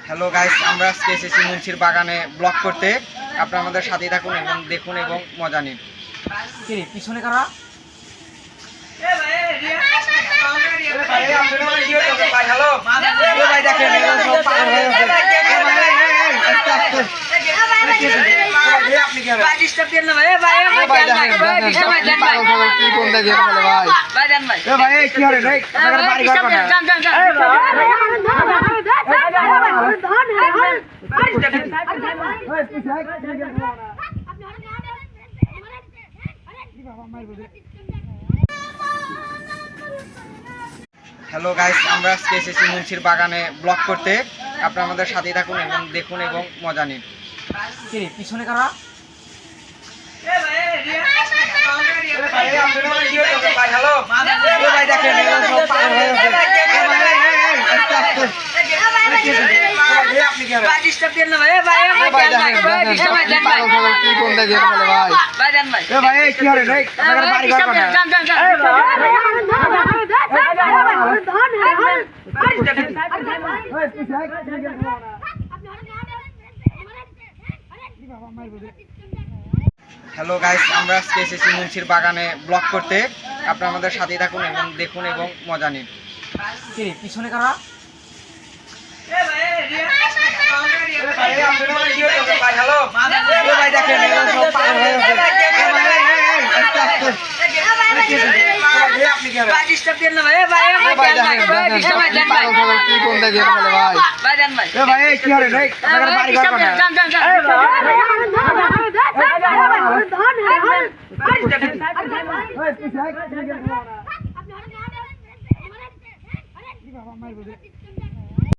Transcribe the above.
Hello guys, আমরা আজকে এসেছি মুন্সির বাগানে ব্লগ করতে। আপনারা আমাদের সাথেই থাকুন এবং দেখুন এবং মজা নিন। কি রে পিছনে কারা? হ্যালো গাইস, আমরা আজকে এসেছি মুন্সির বাগানে ব্লগ করতে। আপনারা আমাদের সাথেই থাকুন এবং দেখুন এবং মজা নিন। কি রে পিছনে কারা? হ্যালো গাইস, আমরা আজকে এসেছি মুন্সির বাগানে ব্লগ করতে। আপনারা আমাদের সাথেই থাকুন এবং দেখুন এবং মজা নিন। কি রে পিছনে কারা?